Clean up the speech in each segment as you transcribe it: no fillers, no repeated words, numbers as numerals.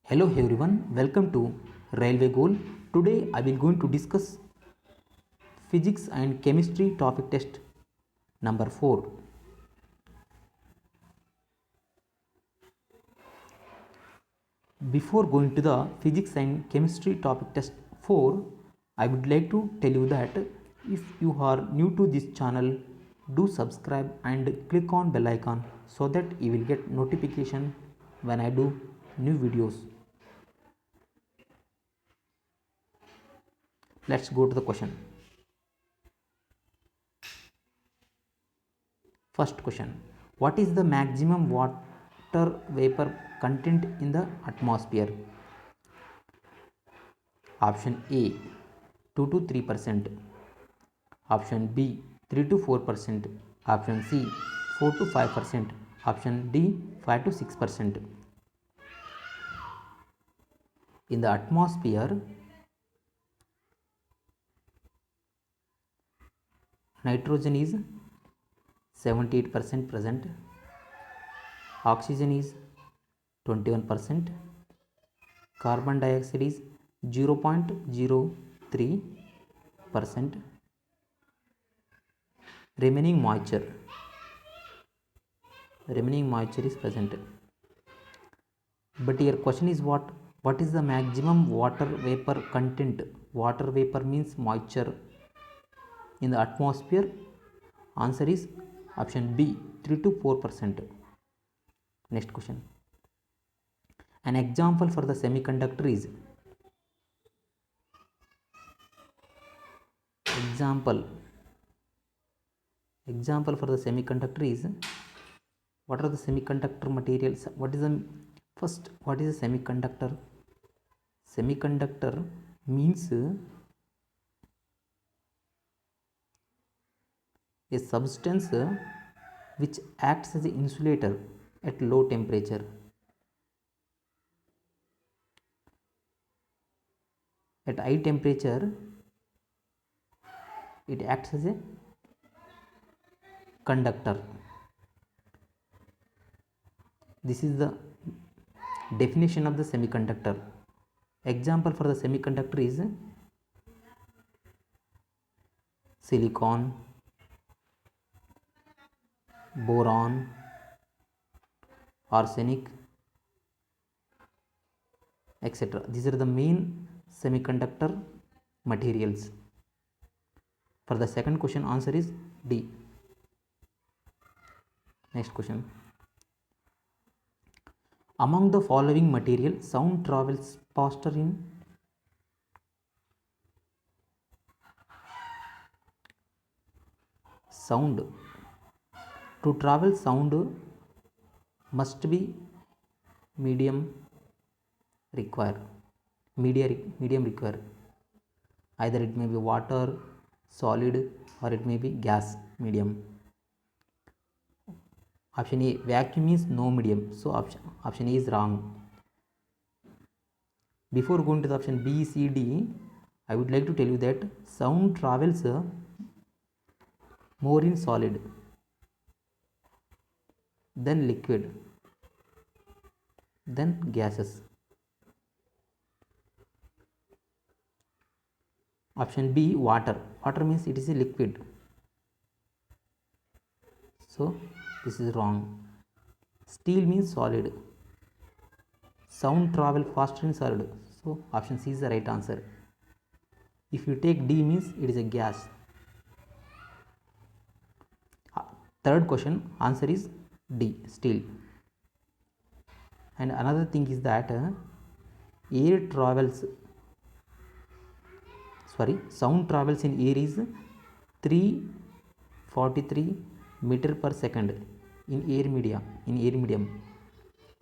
Hello everyone, welcome to Railway Goal. Today I will going to discuss physics and chemistry topic test number 4. Before going to the physics and chemistry topic test 4, I would like to tell you that if you are new to this channel, do subscribe and click on bell icon so that you will get notification when I do new videos. Let's go to the question. First question, what is the maximum water vapor content in the atmosphere? Option A 2 to 3%, option B 3 to 4%, option C 4 to 5%, option D 5 to 6%. In the atmosphere, nitrogen is 78% present, oxygen is 21%, carbon dioxide is 0.03%, remaining moisture is present. But your question is what is the maximum water vapor content? Water vapor means moisture in the atmosphere. Answer is option B 3 to 4%. Next question, an example for the semiconductor is example for the semiconductor is, what are the semiconductor materials? What is a semiconductor? Semiconductor means a substance which acts as an insulator at low temperature. At high temperature, it acts as a conductor. This is the definition of the semiconductor. Example for the semiconductor is silicon, boron, arsenic, etc. These are the main semiconductor materials. For the second question, answer is D. Next question, among the following material, sound travels faster in sound. To travel sound must be medium require. Either it may be water, solid, or it may be gas medium. Option A, vacuum means no medium, so option A is wrong. Before going to the option B, C, D, I would like to tell you that sound travels more in solid, then liquid, then gases. Option B, water. Water means it is a liquid, so this is wrong. Steel means solid. Sound travel faster in solid, so option C is the right answer. If you take D means it is a gas. Third question, answer is D, steel. And another thing is that sound travels in air is 343 meter per second in air medium.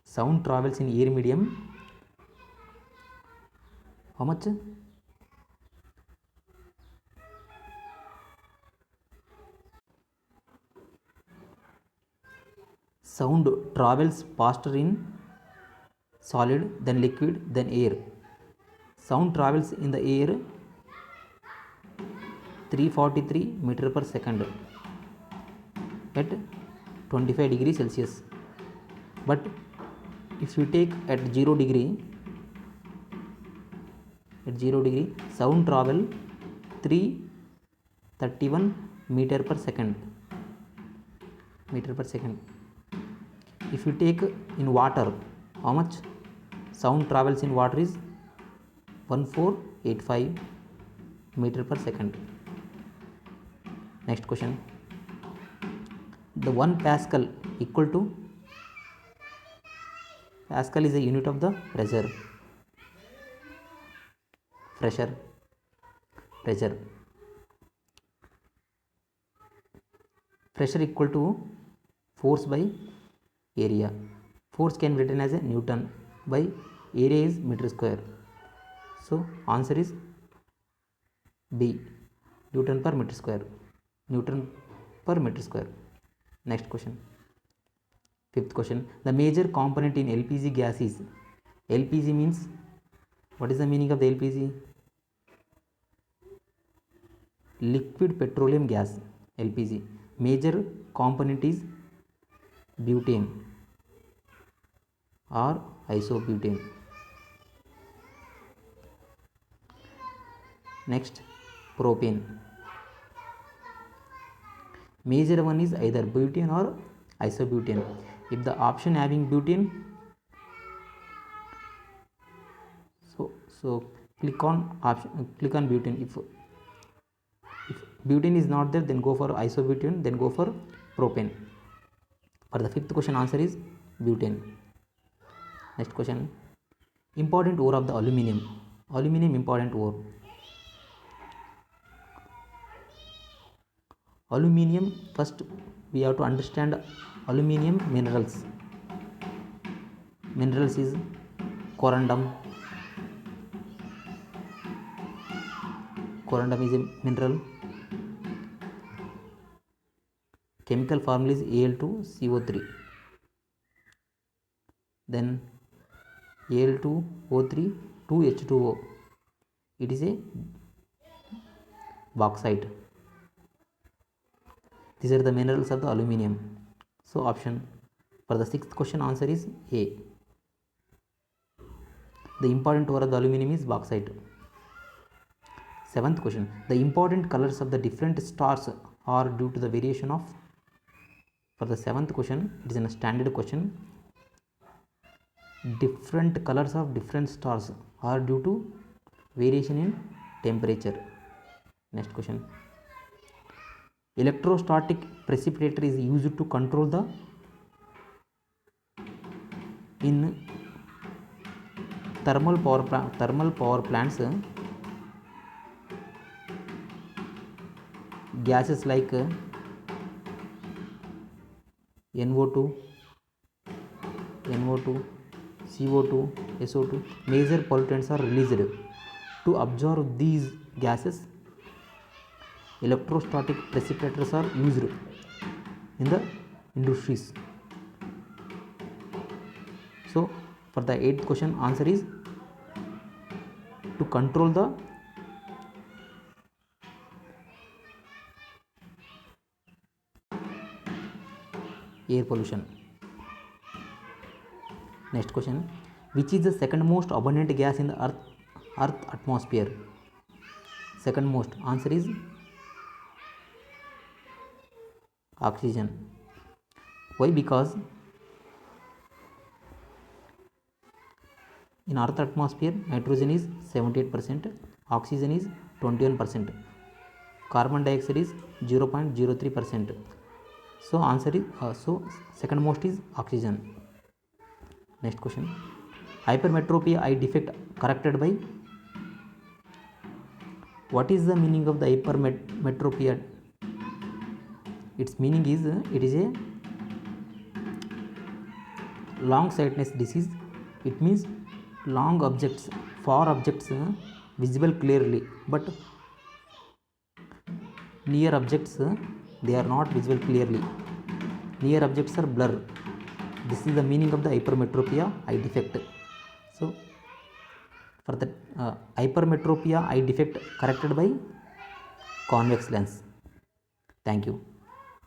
Sound travels in air medium how much? Sound travels faster in solid, then liquid, then air. Sound travels in the air 343 meter per second at 25 degrees Celsius. But if you take at 0 degree, at 0 degree sound travel 331 meter per second. If you take in water, how much sound travels in water is 1485 meter per second. Next question, the 1 Pascal equal to, Pascal is a unit of the pressure. Pressure equal to force by area. Force can be written as a Newton by area is meter square. So answer is B, Newton per meter square. Next question, fifth question, the major component in LPG gas is, LPG means, what is the meaning of the LPG? Liquid petroleum gas. LPG major component is butane or isobutane. Next, propane. Major one is either butane or isobutane. If the option having butane, so click on butane. If butane is not there, then go for isobutane, then go for propane. For the fifth question, answer is butane. Next question, important ore of the aluminum. Important ore. Aluminum, first we have to understand aluminum minerals. Minerals is corundum. Corundum is a mineral. Chemical formula is Al2CO3. Then Al2O3 2H2O. It is a bauxite. These are the minerals of the aluminum. So option for the sixth question, answer is A. The important ore of the aluminum is bauxite. Seventh question, the important colors of the different stars are due to the variation of. For the seventh question, it is a standard question. Different colors of different stars are due to variation in temperature. Next question, electrostatic precipitator is used to control the, in thermal power plants, gases like NO2, CO2, SO2, major pollutants are released. To absorb these gases, electrostatic precipitators are used in the industries. So for the eighth question, answer is to control the air pollution. Next question, which is the second most abundant gas in the earth atmosphere? Second most, answer is oxygen. Why? Because in earth atmosphere, nitrogen is 78%, oxygen is 21%, carbon dioxide is 0.03%. So answer is second most is oxygen. Next question, hypermetropia eye defect corrected by. What is the meaning of the hypermetropia? Its meaning is it is a long sightedness disease. It means long objects, far objects visible clearly, but near objects they are not visible clearly. Near objects are blur. This is the meaning of the hypermetropia eye defect. So for the hypermetropia eye defect corrected by convex lens. Thank you.